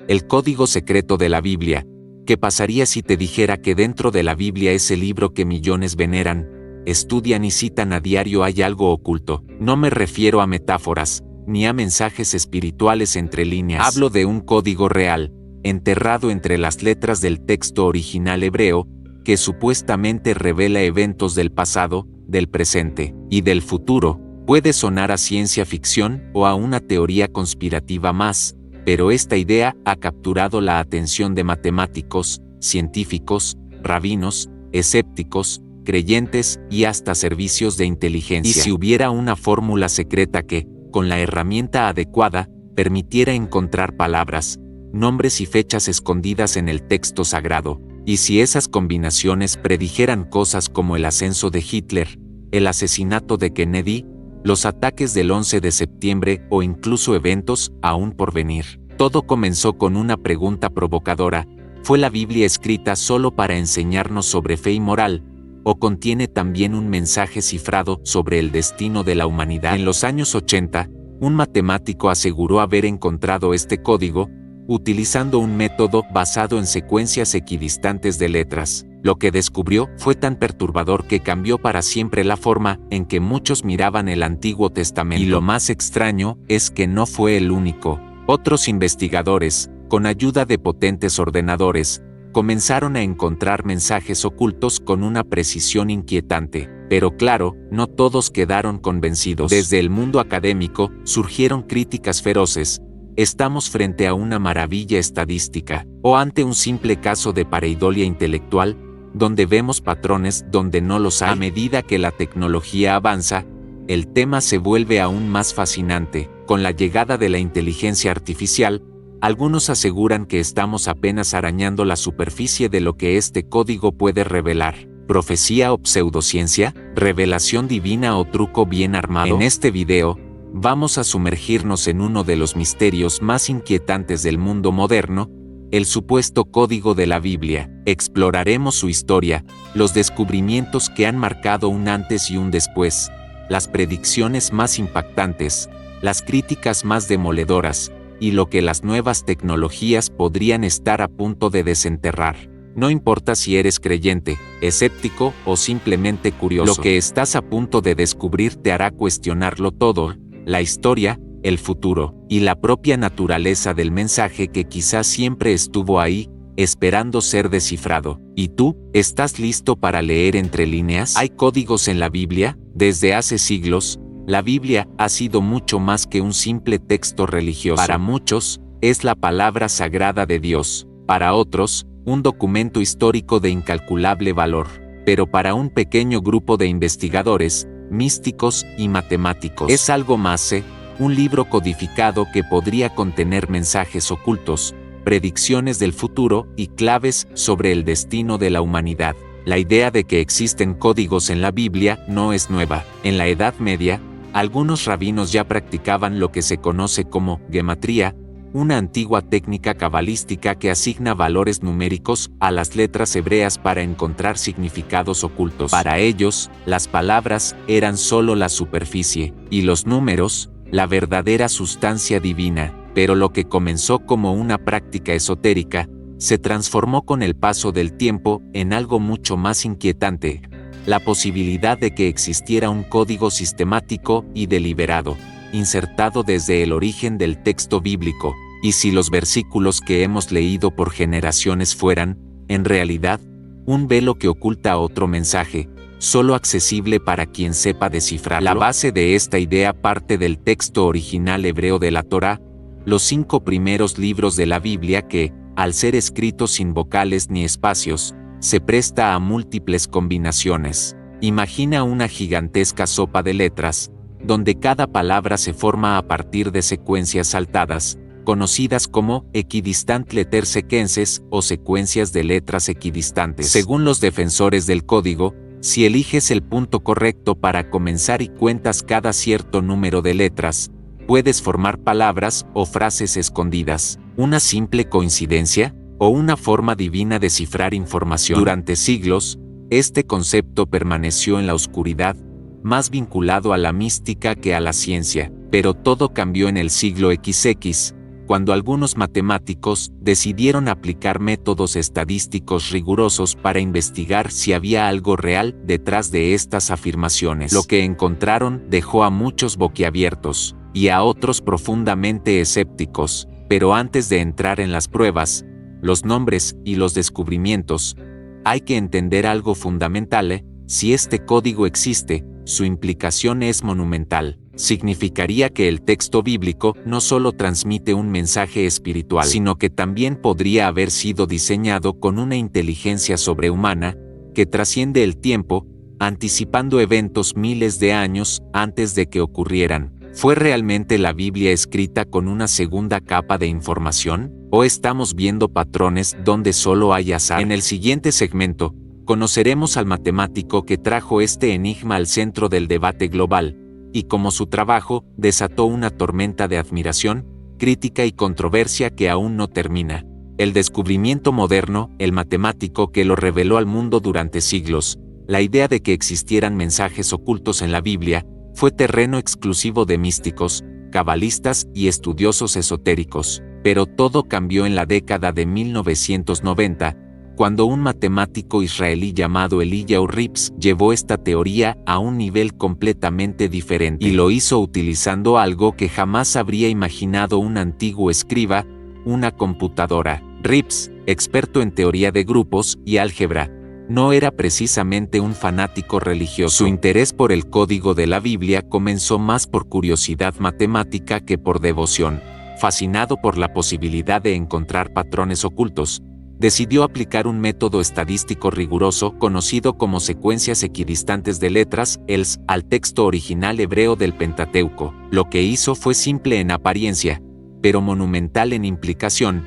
El código secreto de la Biblia. ¿Qué pasaría si te dijera que dentro de la Biblia, ese libro que millones veneran, estudian y citan a diario, hay algo oculto? No me refiero a metáforas, ni a mensajes espirituales entre líneas. Hablo de un código real, enterrado entre las letras del texto original hebreo, que supuestamente revela eventos del pasado, del presente y del futuro. Puede sonar a ciencia ficción o a una teoría conspirativa más, pero esta idea ha capturado la atención de matemáticos, científicos, rabinos, escépticos, creyentes y hasta servicios de inteligencia. Y si hubiera una fórmula secreta que, con la herramienta adecuada, permitiera encontrar palabras, nombres y fechas escondidas en el texto sagrado, y si esas combinaciones predijeran cosas como el ascenso de Hitler, el asesinato de Kennedy, los ataques del 11 de septiembre o incluso eventos aún por venir. Todo comenzó con una pregunta provocadora: ¿fue la Biblia escrita solo para enseñarnos sobre fe y moral, o contiene también un mensaje cifrado sobre el destino de la humanidad? En los años 80, un matemático aseguró haber encontrado este código, utilizando un método basado en secuencias equidistantes de letras. Lo que descubrió fue tan perturbador que cambió para siempre la forma en que muchos miraban el Antiguo Testamento. Y lo más extraño es que no fue el único. Otros investigadores, con ayuda de potentes ordenadores, comenzaron a encontrar mensajes ocultos con una precisión inquietante. Pero claro, no todos quedaron convencidos. Desde el mundo académico surgieron críticas feroces. ¿Estamos frente a una maravilla estadística, o ante un simple caso de pareidolia intelectual, donde vemos patrones donde no los hay? A medida que la tecnología avanza, el tema se vuelve aún más fascinante. Con la llegada de la inteligencia artificial, algunos aseguran que estamos apenas arañando la superficie de lo que este código puede revelar. ¿Profecía o pseudociencia? ¿Revelación divina o truco bien armado? En este video, vamos a sumergirnos en uno de los misterios más inquietantes del mundo moderno, el supuesto código de la Biblia. Exploraremos su historia, los descubrimientos que han marcado un antes y un después, las predicciones más impactantes, las críticas más demoledoras, y lo que las nuevas tecnologías podrían estar a punto de desenterrar. No importa si eres creyente, escéptico o simplemente curioso, lo que estás a punto de descubrir te hará cuestionarlo todo: la historia, el futuro, y la propia naturaleza del mensaje que quizás siempre estuvo ahí, esperando ser descifrado. ¿Y tú, estás listo para leer entre líneas? ¿Hay códigos en la Biblia? Desde hace siglos, la Biblia ha sido mucho más que un simple texto religioso. Para muchos, es la palabra sagrada de Dios. Para otros, un documento histórico de incalculable valor. Pero para un pequeño grupo de investigadores, místicos y matemáticos, es algo más, un libro codificado que podría contener mensajes ocultos, predicciones del futuro y claves sobre el destino de la humanidad. La idea de que existen códigos en la Biblia no es nueva. En la Edad Media, algunos rabinos ya practicaban lo que se conoce como gematría, una antigua técnica cabalística que asigna valores numéricos a las letras hebreas para encontrar significados ocultos. Para ellos, las palabras eran solo la superficie, y los números, la verdadera sustancia divina. Pero lo que comenzó como una práctica esotérica, se transformó con el paso del tiempo en algo mucho más inquietante: la posibilidad de que existiera un código sistemático y deliberado, insertado desde el origen del texto bíblico. Y si los versículos que hemos leído por generaciones fueran, en realidad, un velo que oculta otro mensaje, solo accesible para quien sepa descifrarlo. La base de esta idea parte del texto original hebreo de la Torá, los 5 primeros libros de la Biblia que, al ser escritos sin vocales ni espacios, se presta a múltiples combinaciones. Imagina una gigantesca sopa de letras, donde cada palabra se forma a partir de secuencias saltadas, conocidas como equidistant letter sequences o secuencias de letras equidistantes. Según los defensores del código, si eliges el punto correcto para comenzar y cuentas cada cierto número de letras, puedes formar palabras o frases escondidas. ¿Una simple coincidencia? ¿O una forma divina de cifrar información? Durante siglos, este concepto permaneció en la oscuridad, más vinculado a la mística que a la ciencia. Pero todo cambió en el siglo XX, cuando algunos matemáticos decidieron aplicar métodos estadísticos rigurosos para investigar si había algo real detrás de estas afirmaciones. Lo que encontraron dejó a muchos boquiabiertos y a otros profundamente escépticos, pero antes de entrar en las pruebas, los nombres y los descubrimientos, hay que entender algo fundamental. Si este código existe, su implicación es monumental. Significaría que el texto bíblico no solo transmite un mensaje espiritual, sino que también podría haber sido diseñado con una inteligencia sobrehumana que trasciende el tiempo, anticipando eventos miles de años antes de que ocurrieran. ¿Fue realmente la Biblia escrita con una segunda capa de información? ¿O estamos viendo patrones donde solo hay azar? En el siguiente segmento, conoceremos al matemático que trajo este enigma al centro del debate global, y cómo su trabajo desató una tormenta de admiración, crítica y controversia que aún no termina. El descubrimiento moderno, el matemático que lo reveló al mundo durante siglos, la idea de que existieran mensajes ocultos en la Biblia, fue terreno exclusivo de místicos, cabalistas y estudiosos esotéricos. Pero todo cambió en la década de 1990, cuando un matemático israelí llamado Eliyahu Rips llevó esta teoría a un nivel completamente diferente. Y lo hizo utilizando algo que jamás habría imaginado un antiguo escriba, una computadora. Rips, experto en teoría de grupos y álgebra, no era precisamente un fanático religioso. Su interés por el código de la Biblia comenzó más por curiosidad matemática que por devoción. Fascinado por la posibilidad de encontrar patrones ocultos, decidió aplicar un método estadístico riguroso conocido como secuencias equidistantes de letras, ELS, al texto original hebreo del Pentateuco. Lo que hizo fue simple en apariencia, pero monumental en implicación: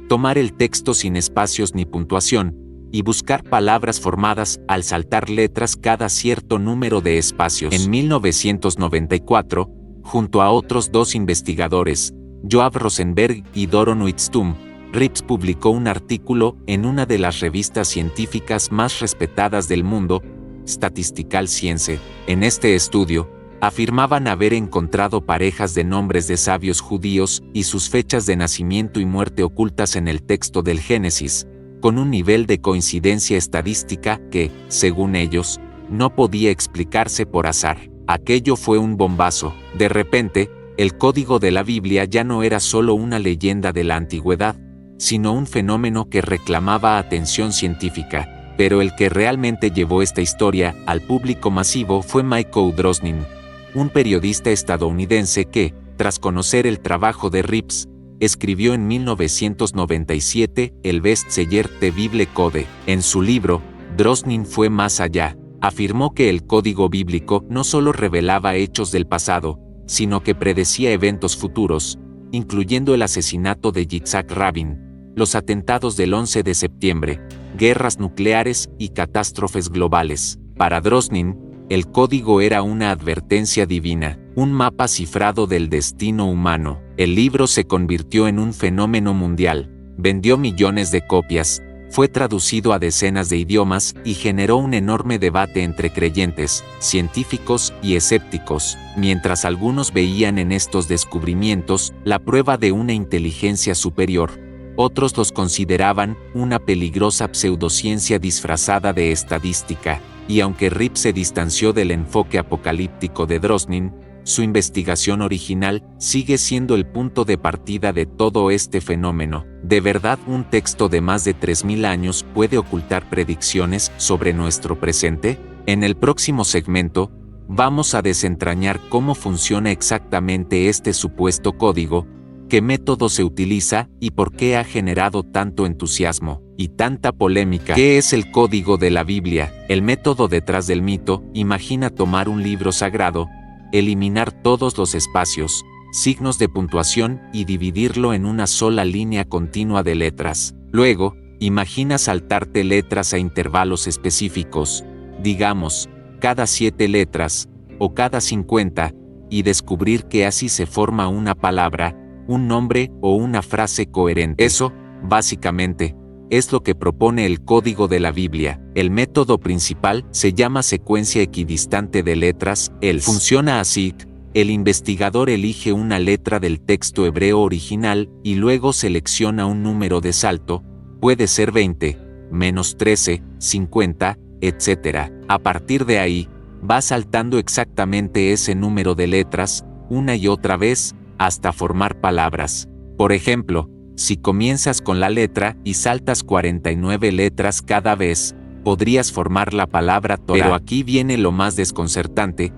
tomar el texto sin espacios ni puntuación, y buscar palabras formadas al saltar letras cada cierto número de espacios. En 1994, junto a otros dos investigadores, Joab Rosenberg y Doron Witztum, Rips publicó un artículo en una de las revistas científicas más respetadas del mundo, Statistical Science. En este estudio, afirmaban haber encontrado parejas de nombres de sabios judíos y sus fechas de nacimiento y muerte ocultas en el texto del Génesis, con un nivel de coincidencia estadística que, según ellos, no podía explicarse por azar. Aquello fue un bombazo. De repente, el código de la Biblia ya no era solo una leyenda de la antigüedad, sino un fenómeno que reclamaba atención científica. Pero el que realmente llevó esta historia al público masivo fue Michael Drosnin, un periodista estadounidense que, tras conocer el trabajo de Rips, escribió en 1997 el bestseller The Bible Code. En su libro, Drosnin fue más allá. Afirmó que el código bíblico no solo revelaba hechos del pasado, sino que predecía eventos futuros, incluyendo el asesinato de Yitzhak Rabin, los atentados del 11 de septiembre, guerras nucleares y catástrofes globales. Para Drosnin, el código era una advertencia divina, un mapa cifrado del destino humano. El libro se convirtió en un fenómeno mundial, vendió millones de copias, fue traducido a decenas de idiomas y generó un enorme debate entre creyentes, científicos y escépticos, mientras algunos veían en estos descubrimientos la prueba de una inteligencia superior. Otros los consideraban una peligrosa pseudociencia disfrazada de estadística, y aunque Rips se distanció del enfoque apocalíptico de Drosnin, su investigación original sigue siendo el punto de partida de todo este fenómeno. ¿De verdad un texto de más de 3000 años puede ocultar predicciones sobre nuestro presente? En el próximo segmento, vamos a desentrañar cómo funciona exactamente este supuesto código, qué método se utiliza y por qué ha generado tanto entusiasmo y tanta polémica. ¿Qué es el código de la Biblia? El método detrás del mito. Imagina tomar un libro sagrado, eliminar todos los espacios, signos de puntuación y dividirlo en una sola línea continua de letras. Luego, imagina saltarte letras a intervalos específicos, digamos, cada 7 letras, o cada 50, y descubrir que así se forma una palabra, un nombre o una frase coherente. Eso, básicamente, es lo que propone el código de la Biblia. El método principal se llama secuencia equidistante de letras, ELS. Funciona así: el investigador elige una letra del texto hebreo original y luego selecciona un número de salto, puede ser 20, menos 13, 50, etc. A partir de ahí, va saltando exactamente ese número de letras, una y otra vez, hasta formar palabras. Por ejemplo, si comienzas con la letra y saltas 49 letras cada vez, podrías formar la palabra Torah. Pero aquí viene lo más desconcertante.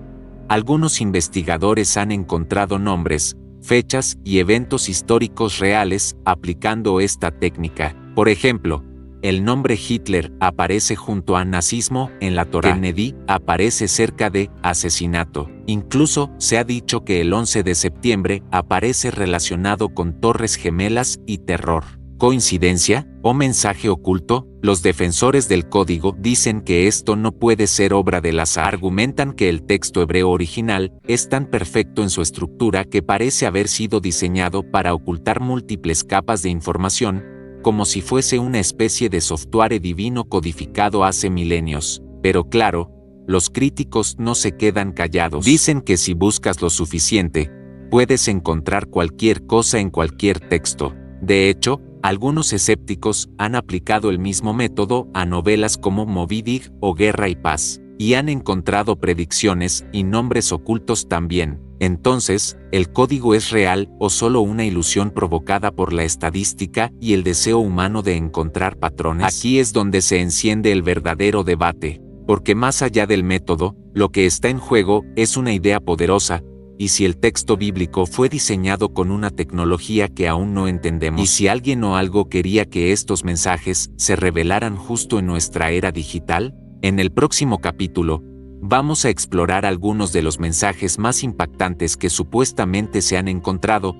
Algunos investigadores han encontrado nombres, fechas y eventos históricos reales aplicando esta técnica. Por ejemplo, el nombre Hitler aparece junto a nazismo en la Torá. Kennedy aparece cerca de asesinato. Incluso se ha dicho que el 11 de septiembre aparece relacionado con Torres Gemelas y terror. ¿Coincidencia o mensaje oculto? Los defensores del código dicen que esto no puede ser obra del azar. Argumentan que el texto hebreo original es tan perfecto en su estructura que parece haber sido diseñado para ocultar múltiples capas de información, como si fuese una especie de software divino codificado hace milenios. Pero claro, los críticos no se quedan callados. Dicen que si buscas lo suficiente, puedes encontrar cualquier cosa en cualquier texto. De hecho, algunos escépticos han aplicado el mismo método a novelas como Moby Dick o Guerra y Paz, y han encontrado predicciones y nombres ocultos también. Entonces, ¿el código es real o solo una ilusión provocada por la estadística y el deseo humano de encontrar patrones? Aquí es donde se enciende el verdadero debate, porque más allá del método, lo que está en juego es una idea poderosa. ¿Y si el texto bíblico fue diseñado con una tecnología que aún no entendemos? ¿Y si alguien o algo quería que estos mensajes se revelaran justo en nuestra era digital? En el próximo capítulo, vamos a explorar algunos de los mensajes más impactantes que supuestamente se han encontrado,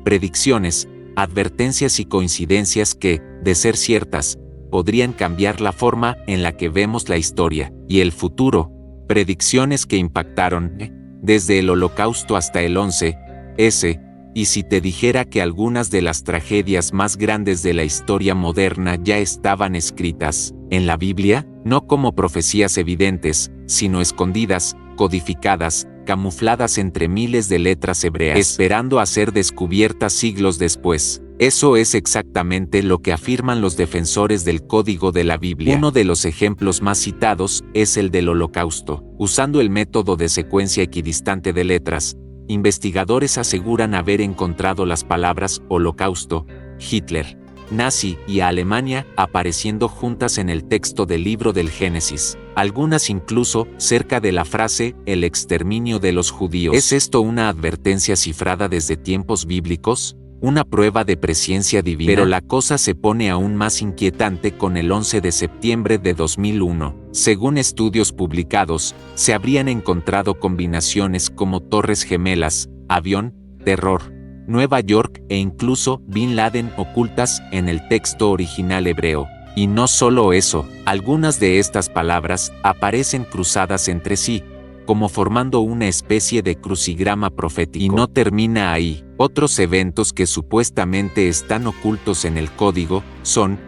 predicciones, advertencias y coincidencias que, de ser ciertas, podrían cambiar la forma en la que vemos la historia y el futuro. Predicciones que impactaron, desde el Holocausto hasta el 11S, y si te dijera que algunas de las tragedias más grandes de la historia moderna ya estaban escritas en la Biblia, no como profecías evidentes, sino escondidas, codificadas, camufladas entre miles de letras hebreas, esperando a ser descubiertas siglos después. Eso es exactamente lo que afirman los defensores del código de la Biblia. Uno de los ejemplos más citados es el del Holocausto. Usando el método de secuencia equidistante de letras, investigadores aseguran haber encontrado las palabras Holocausto, Hitler, nazi y Alemania apareciendo juntas en el texto del libro del Génesis, algunas incluso cerca de la frase el exterminio de los judíos. ¿Es esto una advertencia cifrada desde tiempos bíblicos? Una prueba de presciencia divina. Pero la cosa se pone aún más inquietante con el 11 de septiembre de 2001. Según estudios publicados, se habrían encontrado combinaciones como Torres Gemelas, avión, terror, Nueva York e incluso Bin Laden ocultas en el texto original hebreo. Y no solo eso, algunas de estas palabras aparecen cruzadas entre sí, como formando una especie de crucigrama profético. Y no termina ahí. Otros eventos que supuestamente están ocultos en el código son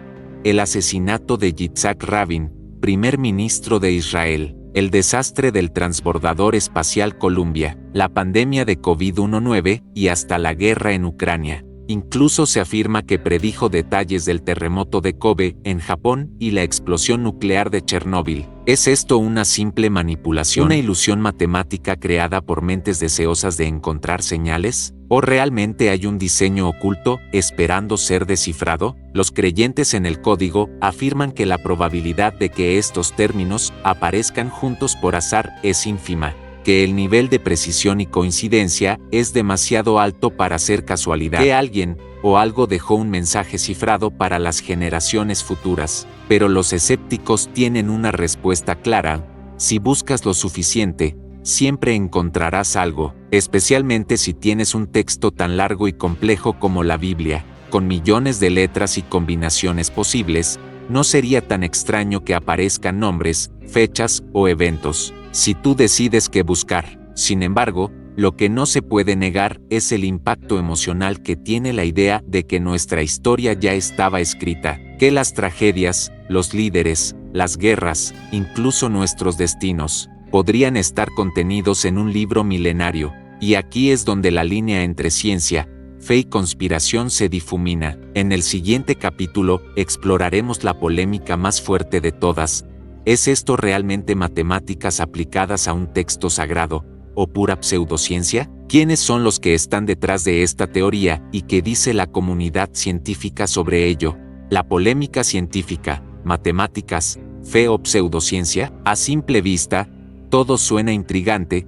el asesinato de Yitzhak Rabin, primer ministro de Israel, el desastre del transbordador espacial Columbia, la pandemia de COVID-19 y hasta la guerra en Ucrania. Incluso se afirma que predijo detalles del terremoto de Kobe en Japón y la explosión nuclear de Chernóbil. ¿Es esto una simple manipulación? ¿Una ilusión matemática creada por mentes deseosas de encontrar señales? ¿O realmente hay un diseño oculto esperando ser descifrado? Los creyentes en el código afirman que la probabilidad de que estos términos aparezcan juntos por azar es ínfima, que el nivel de precisión y coincidencia es demasiado alto para ser casualidad, que alguien o algo dejó un mensaje cifrado para las generaciones futuras. Pero los escépticos tienen una respuesta clara: si buscas lo suficiente, siempre encontrarás algo, especialmente si tienes un texto tan largo y complejo como la Biblia, con millones de letras y combinaciones posibles. No sería tan extraño que aparezcan nombres, fechas o eventos, si tú decides qué buscar. Sin embargo, lo que no se puede negar es el impacto emocional que tiene la idea de que nuestra historia ya estaba escrita, que las tragedias, los líderes, las guerras, incluso nuestros destinos, podrían estar contenidos en un libro milenario. Y aquí es donde la línea entre ciencia, fe y conspiración se difumina. En el siguiente capítulo, exploraremos la polémica más fuerte de todas. ¿Es esto realmente matemáticas aplicadas a un texto sagrado, o pura pseudociencia? ¿Quiénes son los que están detrás de esta teoría y qué dice la comunidad científica sobre ello? La polémica científica, matemáticas, fe o pseudociencia, a simple vista, todo suena intrigante.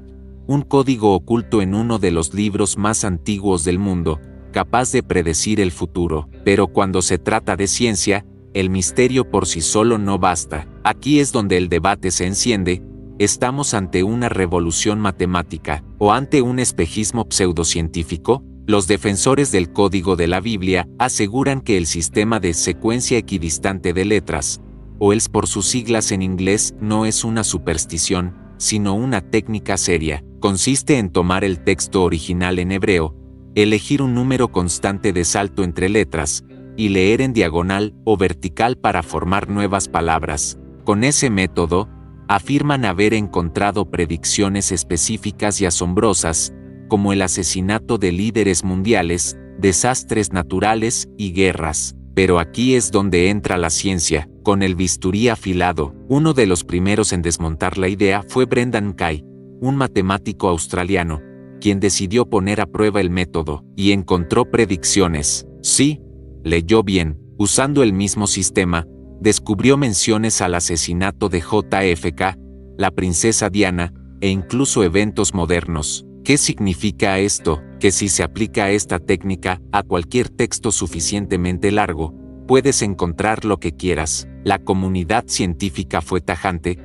Un código oculto en uno de los libros más antiguos del mundo, capaz de predecir el futuro. Pero cuando se trata de ciencia, el misterio por sí solo no basta. Aquí es donde el debate se enciende. ¿Estamos ante una revolución matemática o ante un espejismo pseudocientífico? Los defensores del código de la Biblia aseguran que el sistema de secuencia equidistante de letras, o ELS por sus siglas en inglés, no es una superstición, sino una técnica seria. Consiste en tomar el texto original en hebreo, elegir un número constante de salto entre letras, y leer en diagonal o vertical para formar nuevas palabras. Con ese método, afirman haber encontrado predicciones específicas y asombrosas, como el asesinato de líderes mundiales, desastres naturales y guerras. Pero aquí es donde entra la ciencia, con el bisturí afilado. Uno de los primeros en desmontar la idea fue Brendan Kay, un matemático australiano, quien decidió poner a prueba el método, y encontró predicciones. Sí, leyó bien. Usando el mismo sistema, descubrió menciones al asesinato de JFK, la princesa Diana, e incluso eventos modernos. ¿Qué significa esto? Que si se aplica esta técnica a cualquier texto suficientemente largo, puedes encontrar lo que quieras. La comunidad científica fue tajante.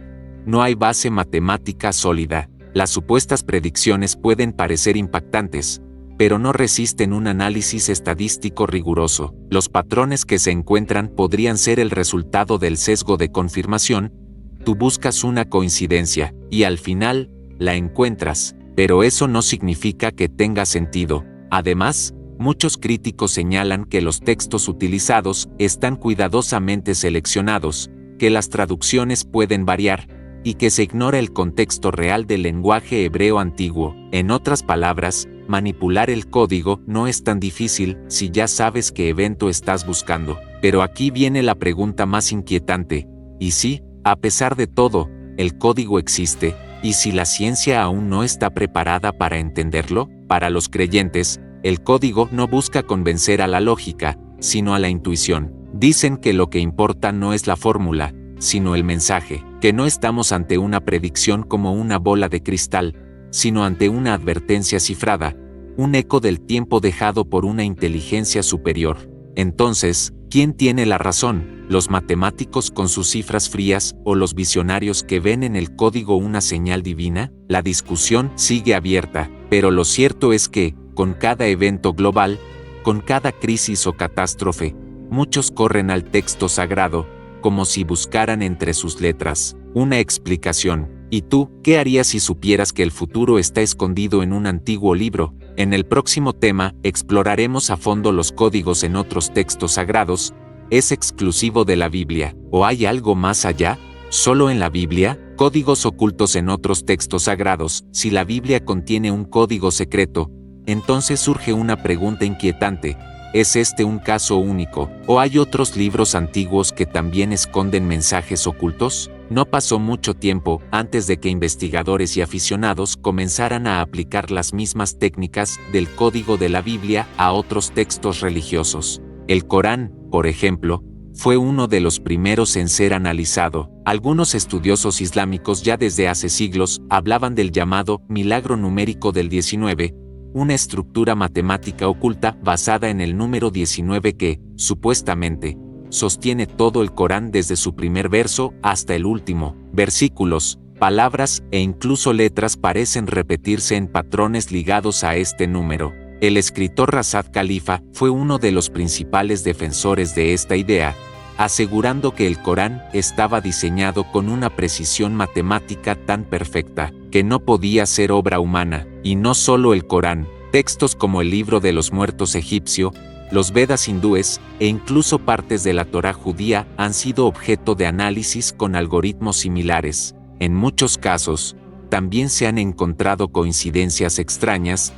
No hay base matemática sólida. Las supuestas predicciones pueden parecer impactantes, pero no resisten un análisis estadístico riguroso. Los patrones que se encuentran podrían ser el resultado del sesgo de confirmación. Tú buscas una coincidencia, y al final, la encuentras, pero eso no significa que tenga sentido. Además, muchos críticos señalan que los textos utilizados están cuidadosamente seleccionados, que las traducciones pueden variar, y que se ignora el contexto real del lenguaje hebreo antiguo. En otras palabras, manipular el código no es tan difícil si ya sabes qué evento estás buscando. Pero aquí viene la pregunta más inquietante. ¿Y si, a pesar de todo, el código existe? ¿Y si la ciencia aún no está preparada para entenderlo? Para los creyentes, el código no busca convencer a la lógica, sino a la intuición. Dicen que lo que importa no es la fórmula, sino el mensaje, que no estamos ante una predicción como una bola de cristal, sino ante una advertencia cifrada, un eco del tiempo dejado por una inteligencia superior. Entonces, ¿quién tiene la razón? ¿Los matemáticos con sus cifras frías o los visionarios que ven en el código una señal divina? La discusión sigue abierta, pero lo cierto es que, con cada evento global, con cada crisis o catástrofe, muchos corren al texto sagrado, como si buscaran entre sus letras una explicación. ¿Y tú, qué harías si supieras que el futuro está escondido en un antiguo libro? En el próximo tema, exploraremos a fondo los códigos en otros textos sagrados. ¿Es exclusivo de la Biblia, o hay algo más allá? ¿Solo en la Biblia? Códigos ocultos en otros textos sagrados. Si la Biblia contiene un código secreto, entonces surge una pregunta inquietante. ¿Es este un caso único, o hay otros libros antiguos que también esconden mensajes ocultos? No pasó mucho tiempo antes de que investigadores y aficionados comenzaran a aplicar las mismas técnicas del código de la Biblia a otros textos religiosos. El Corán, por ejemplo, fue uno de los primeros en ser analizado. Algunos estudiosos islámicos ya desde hace siglos hablaban del llamado milagro numérico del 19, una estructura matemática oculta basada en el número 19 que, supuestamente, sostiene todo el Corán desde su primer verso hasta el último. Versículos, palabras e incluso letras parecen repetirse en patrones ligados a este número. El escritor Rashad Khalifa fue uno de los principales defensores de esta idea, asegurando que el Corán estaba diseñado con una precisión matemática tan perfecta que no podía ser obra humana. Y no solo el Corán, textos como el Libro de los Muertos egipcio, los Vedas hindúes e incluso partes de la Torá judía han sido objeto de análisis con algoritmos similares. En muchos casos, también se han encontrado coincidencias extrañas,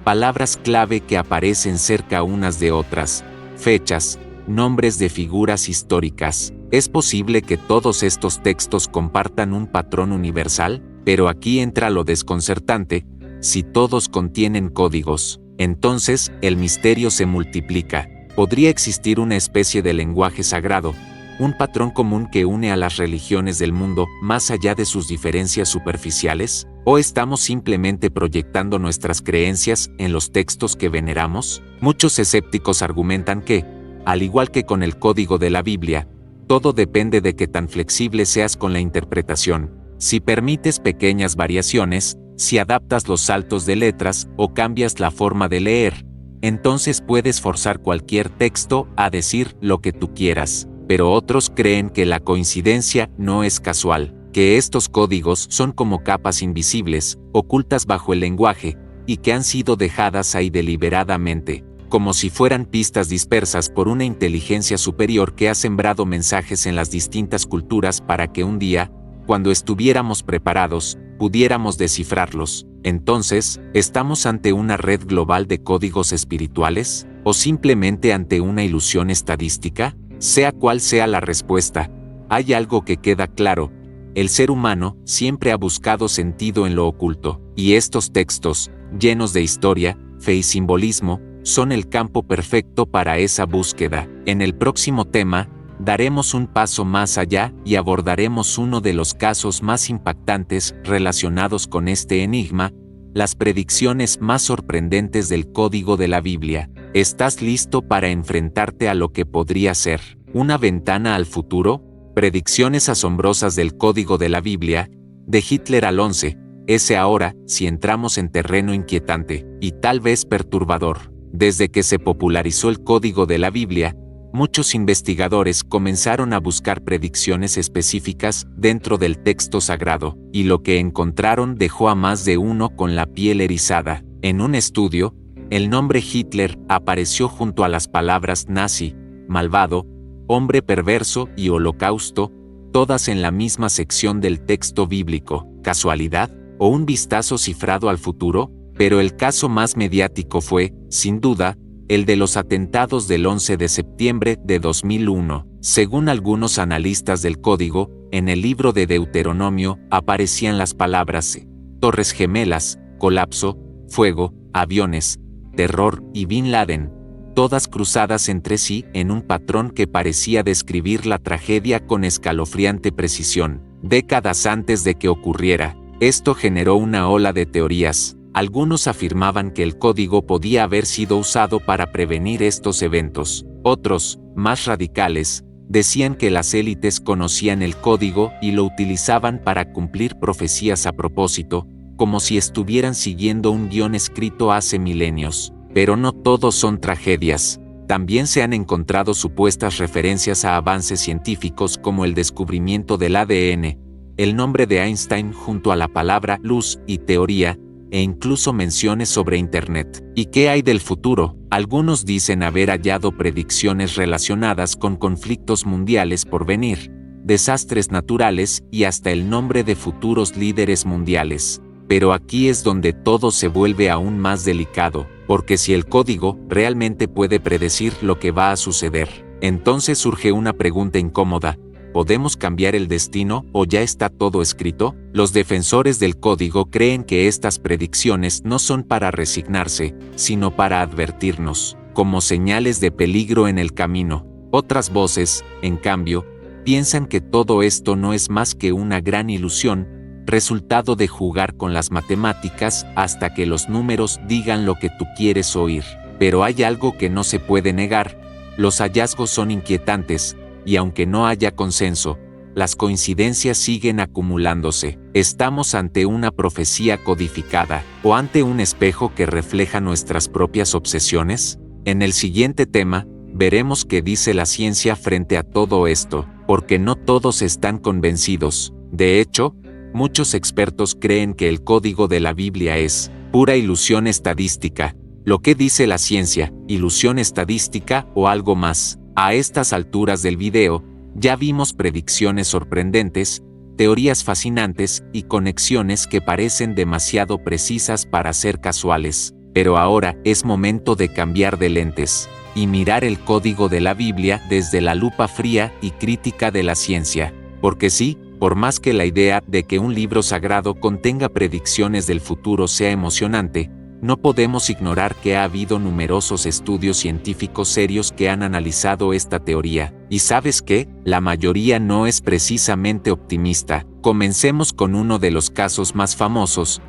palabras clave que aparecen cerca unas de otras, fechas, nombres de figuras históricas. Es posible que todos estos textos compartan un patrón universal, pero aquí entra lo desconcertante: si todos contienen códigos, entonces el misterio se multiplica. ¿Podría existir una especie de lenguaje sagrado, un patrón común que une a las religiones del mundo más allá de sus diferencias superficiales? ¿O estamos simplemente proyectando nuestras creencias en los textos que veneramos? Muchos escépticos argumentan que, al igual que con el código de la Biblia, todo depende de qué tan flexible seas con la interpretación. Si permites pequeñas variaciones, si adaptas los saltos de letras o cambias la forma de leer, entonces puedes forzar cualquier texto a decir lo que tú quieras. Pero otros creen que la coincidencia no es casual, que estos códigos son como capas invisibles, ocultas bajo el lenguaje, y que han sido dejadas ahí deliberadamente, como si fueran pistas dispersas por una inteligencia superior que ha sembrado mensajes en las distintas culturas para que un día, cuando estuviéramos preparados, pudiéramos descifrarlos. Entonces, ¿estamos ante una red global de códigos espirituales? ¿O simplemente ante una ilusión estadística? Sea cual sea la respuesta, hay algo que queda claro: el ser humano siempre ha buscado sentido en lo oculto, y estos textos, llenos de historia, fe y simbolismo, son el campo perfecto para esa búsqueda. En el próximo tema, daremos un paso más allá y abordaremos uno de los casos más impactantes relacionados con este enigma, las predicciones más sorprendentes del código de la Biblia. ¿Estás listo para enfrentarte a lo que podría ser una ventana al futuro? Predicciones asombrosas del código de la Biblia, de Hitler al 11S. Ahora, si entramos en terreno inquietante y tal vez perturbador. Desde que se popularizó el código de la Biblia, muchos investigadores comenzaron a buscar predicciones específicas dentro del texto sagrado, y lo que encontraron dejó a más de uno con la piel erizada. En un estudio, el nombre Hitler apareció junto a las palabras nazi, malvado, hombre perverso y holocausto, todas en la misma sección del texto bíblico. ¿Casualidad? ¿O un vistazo cifrado al futuro? Pero el caso más mediático fue, sin duda, el de los atentados del 11 de septiembre de 2001. Según algunos analistas del código, en el libro de Deuteronomio aparecían las palabras Torres Gemelas, colapso, fuego, aviones, terror y Bin Laden, todas cruzadas entre sí en un patrón que parecía describir la tragedia con escalofriante precisión. Décadas antes de que ocurriera, esto generó una ola de teorías. Algunos afirmaban que el código podía haber sido usado para prevenir estos eventos. Otros, más radicales, decían que las élites conocían el código y lo utilizaban para cumplir profecías a propósito, como si estuvieran siguiendo un guión escrito hace milenios. Pero no todos son tragedias. También se han encontrado supuestas referencias a avances científicos como el descubrimiento del ADN, el nombre de Einstein junto a la palabra luz y teoría, e incluso menciones sobre Internet. ¿Y qué hay del futuro? Algunos dicen haber hallado predicciones relacionadas con conflictos mundiales por venir, desastres naturales y hasta el nombre de futuros líderes mundiales. Pero aquí es donde todo se vuelve aún más delicado, porque si el código realmente puede predecir lo que va a suceder, entonces surge una pregunta incómoda: ¿podemos cambiar el destino o ya está todo escrito? Los defensores del código creen que estas predicciones no son para resignarse, sino para advertirnos, como señales de peligro en el camino. Otras voces, en cambio, piensan que todo esto no es más que una gran ilusión, resultado de jugar con las matemáticas hasta que los números digan lo que tú quieres oír. Pero hay algo que no se puede negar: los hallazgos son inquietantes, y aunque no haya consenso, las coincidencias siguen acumulándose. ¿Estamos ante una profecía codificada, o ante un espejo que refleja nuestras propias obsesiones? En el siguiente tema, veremos qué dice la ciencia frente a todo esto, porque no todos están convencidos. De hecho, muchos expertos creen que el código de la Biblia es pura ilusión estadística. ¿Lo que dice la ciencia, ilusión estadística o algo más? A estas alturas del video, ya vimos predicciones sorprendentes, teorías fascinantes y conexiones que parecen demasiado precisas para ser casuales. Pero ahora es momento de cambiar de lentes y mirar el código de la Biblia desde la lupa fría y crítica de la ciencia. Porque sí, por más que la idea de que un libro sagrado contenga predicciones del futuro sea emocionante, no podemos ignorar que ha habido numerosos estudios científicos serios que han analizado esta teoría. ¿Y sabes qué? La mayoría no es precisamente optimista. Comencemos con uno de los casos más famosos,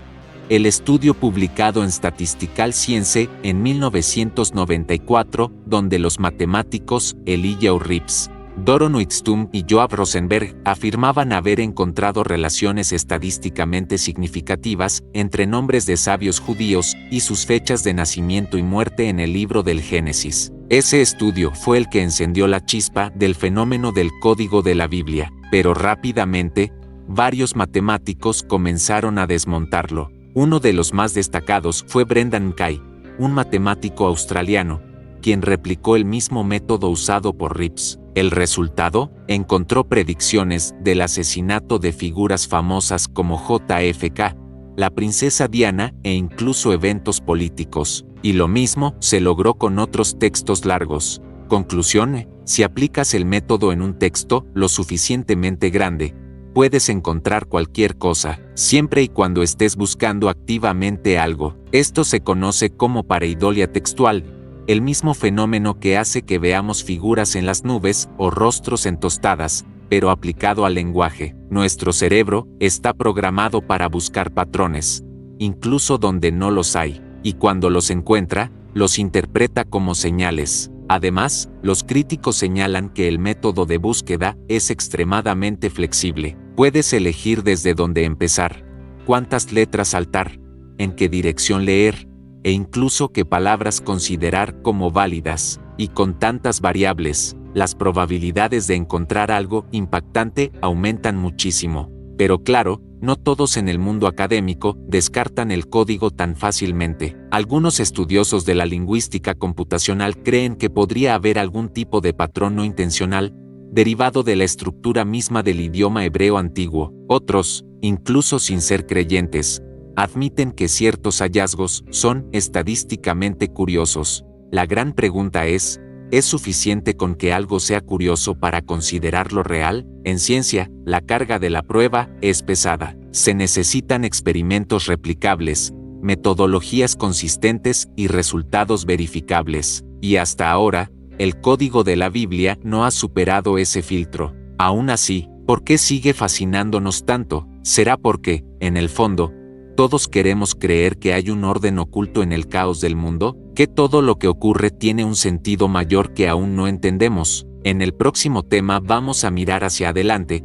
el estudio publicado en Statistical Science en 1994, donde los matemáticos Elijah Rips, Doron Whitstone y Joab Rosenberg afirmaban haber encontrado relaciones estadísticamente significativas entre nombres de sabios judíos y sus fechas de nacimiento y muerte en el libro del Génesis. Ese estudio fue el que encendió la chispa del fenómeno del código de la Biblia, pero rápidamente, varios matemáticos comenzaron a desmontarlo. Uno de los más destacados fue Brendan Kay, un matemático australiano, quien replicó el mismo método usado por Rips. El resultado, encontró predicciones del asesinato de figuras famosas como JFK, la princesa Diana e incluso eventos políticos. Y lo mismo se logró con otros textos largos. Conclusión: si aplicas el método en un texto lo suficientemente grande, puedes encontrar cualquier cosa, siempre y cuando estés buscando activamente algo. Esto se conoce como pareidolia textual, el mismo fenómeno que hace que veamos figuras en las nubes o rostros en tostadas, pero aplicado al lenguaje. Nuestro cerebro está programado para buscar patrones, incluso donde no los hay, y cuando los encuentra, los interpreta como señales. Además, los críticos señalan que el método de búsqueda es extremadamente flexible. Puedes elegir desde dónde empezar, cuántas letras saltar, en qué dirección leer, e incluso qué palabras considerar como válidas. Y con tantas variables, las probabilidades de encontrar algo impactante aumentan muchísimo. Pero claro, no todos en el mundo académico descartan el código tan fácilmente. Algunos estudiosos de la lingüística computacional creen que podría haber algún tipo de patrón no intencional, derivado de la estructura misma del idioma hebreo antiguo. Otros, incluso sin ser creyentes, admiten que ciertos hallazgos son estadísticamente curiosos. La gran pregunta ¿es suficiente con que algo sea curioso para considerarlo real? En ciencia, la carga de la prueba es pesada. Se necesitan experimentos replicables, metodologías consistentes y resultados verificables. Y hasta ahora, el código de la Biblia no ha superado ese filtro. Aún así, ¿por qué sigue fascinándonos tanto? ¿Será porque, en el fondo, todos queremos creer que hay un orden oculto en el caos del mundo? ¿Que todo lo que ocurre tiene un sentido mayor que aún no entendemos? En el próximo tema vamos a mirar hacia adelante,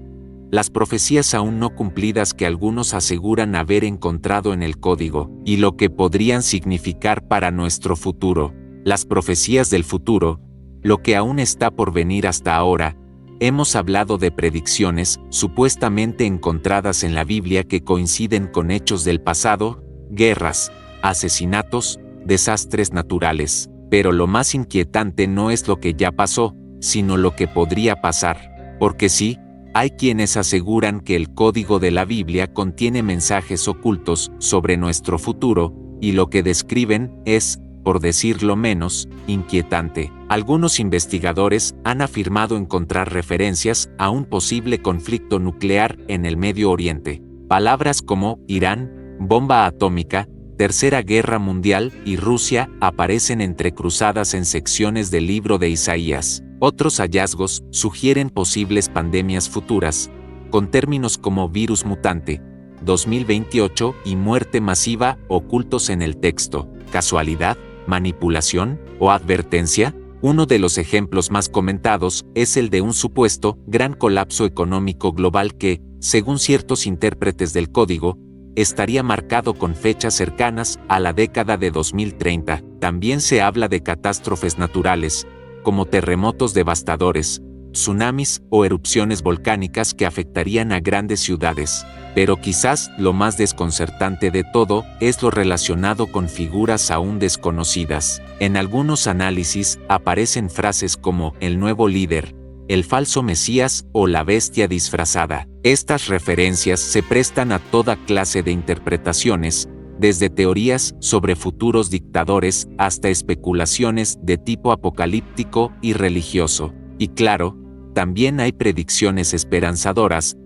las profecías aún no cumplidas que algunos aseguran haber encontrado en el código, y lo que podrían significar para nuestro futuro. Las profecías del futuro, lo que aún está por venir hasta ahora. Hemos hablado de predicciones supuestamente encontradas en la Biblia que coinciden con hechos del pasado, guerras, asesinatos, desastres naturales. Pero lo más inquietante no es lo que ya pasó, sino lo que podría pasar. Porque sí, hay quienes aseguran que el código de la Biblia contiene mensajes ocultos sobre nuestro futuro, y lo que describen es, por decirlo menos, inquietante. Algunos investigadores han afirmado encontrar referencias a un posible conflicto nuclear en el Medio Oriente. Palabras como Irán, bomba atómica, Tercera Guerra Mundial y Rusia aparecen entrecruzadas en secciones del libro de Isaías. Otros hallazgos sugieren posibles pandemias futuras, con términos como virus mutante, 2028 y muerte masiva ocultos en el texto. ¿Casualidad, manipulación o advertencia? Uno de los ejemplos más comentados es el de un supuesto gran colapso económico global que, según ciertos intérpretes del código, estaría marcado con fechas cercanas a la década de 2030. También se habla de catástrofes naturales, como terremotos devastadores, tsunamis o erupciones volcánicas que afectarían a grandes ciudades. Pero quizás lo más desconcertante de todo es lo relacionado con figuras aún desconocidas. En algunos análisis aparecen frases como el nuevo líder, el falso Mesías o la bestia disfrazada. Estas referencias se prestan a toda clase de interpretaciones, desde teorías sobre futuros dictadores hasta especulaciones de tipo apocalíptico y religioso. Y claro, también hay predicciones esperanzadoras,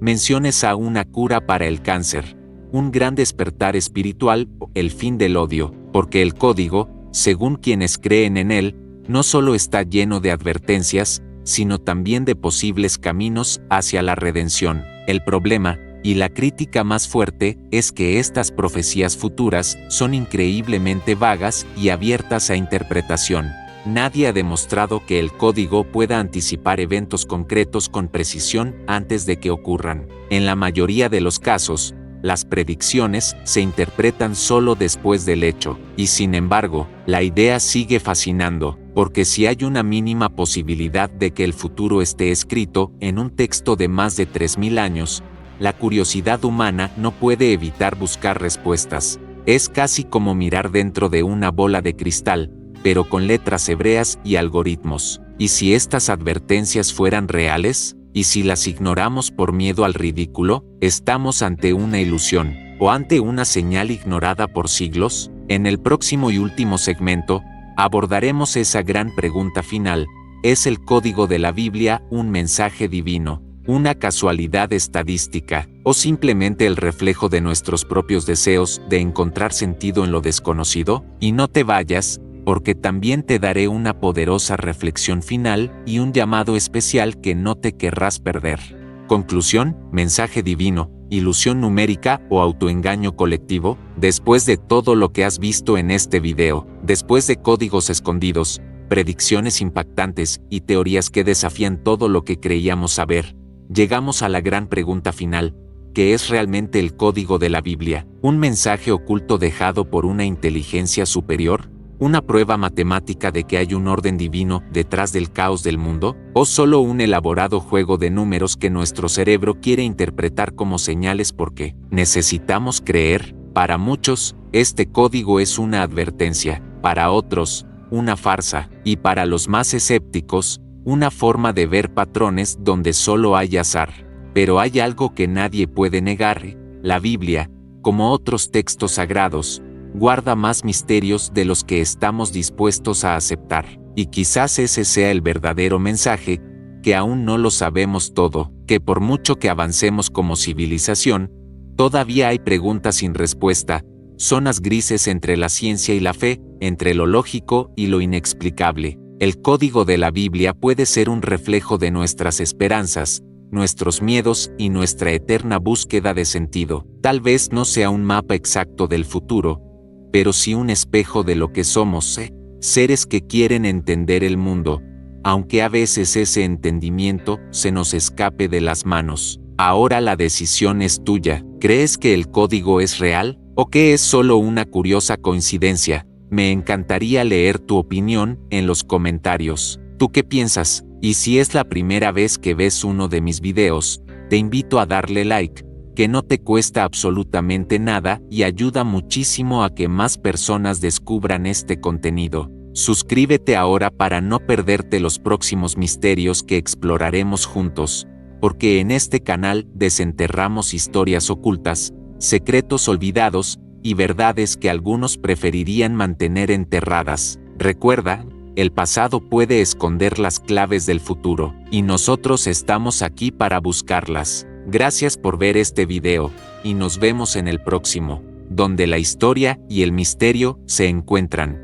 menciones a una cura para el cáncer, un gran despertar espiritual o el fin del odio, porque el código, según quienes creen en él, no solo está lleno de advertencias, sino también de posibles caminos hacia la redención. El problema, y la crítica más fuerte, es que estas profecías futuras son increíblemente vagas y abiertas a interpretación. Nadie ha demostrado que el código pueda anticipar eventos concretos con precisión antes de que ocurran. En la mayoría de los casos, las predicciones se interpretan solo después del hecho, y sin embargo, la idea sigue fascinando, porque si hay una mínima posibilidad de que el futuro esté escrito en un texto de más de 3000 años, la curiosidad humana no puede evitar buscar respuestas. Es casi como mirar dentro de una bola de cristal, pero con letras hebreas y algoritmos. ¿Y si estas advertencias fueran reales? ¿Y si las ignoramos por miedo al ridículo? ¿Estamos ante una ilusión, o ante una señal ignorada por siglos? En el próximo y último segmento, abordaremos esa gran pregunta final: ¿es el código de la Biblia un mensaje divino, una casualidad estadística, o simplemente el reflejo de nuestros propios deseos de encontrar sentido en lo desconocido? Y no te vayas, porque también te daré una poderosa reflexión final y un llamado especial que no te querrás perder. Conclusión: mensaje divino, ilusión numérica o autoengaño colectivo. Después de todo lo que has visto en este video, después de códigos escondidos, predicciones impactantes y teorías que desafían todo lo que creíamos saber, llegamos a la gran pregunta final: ¿qué es realmente el código de la Biblia? ¿Un mensaje oculto dejado por una inteligencia superior? ¿Una prueba matemática de que hay un orden divino detrás del caos del mundo? ¿O solo un elaborado juego de números que nuestro cerebro quiere interpretar como señales porque necesitamos creer? Para muchos, este código es una advertencia, para otros, una farsa, y para los más escépticos, una forma de ver patrones donde solo hay azar. Pero hay algo que nadie puede negar: la Biblia, como otros textos sagrados, guarda más misterios de los que estamos dispuestos a aceptar. Y quizás ese sea el verdadero mensaje, que aún no lo sabemos todo, que por mucho que avancemos como civilización, todavía hay preguntas sin respuesta, zonas grises entre la ciencia y la fe, entre lo lógico y lo inexplicable. El código de la Biblia puede ser un reflejo de nuestras esperanzas, nuestros miedos y nuestra eterna búsqueda de sentido. Tal vez no sea un mapa exacto del futuro, pero sí un espejo de lo que somos, seres que quieren entender el mundo, aunque a veces ese entendimiento se nos escape de las manos. Ahora la decisión es tuya. ¿Crees que el código es real, o que es solo una curiosa coincidencia? Me encantaría leer tu opinión en los comentarios. ¿Tú qué piensas? Y si es la primera vez que ves uno de mis videos, te invito a darle like, que no te cuesta absolutamente nada y ayuda muchísimo a que más personas descubran este contenido. Suscríbete ahora para no perderte los próximos misterios que exploraremos juntos, porque en este canal desenterramos historias ocultas, secretos olvidados y verdades que algunos preferirían mantener enterradas. Recuerda, el pasado puede esconder las claves del futuro, y nosotros estamos aquí para buscarlas. Gracias por ver este video, y nos vemos en el próximo, donde la historia y el misterio se encuentran.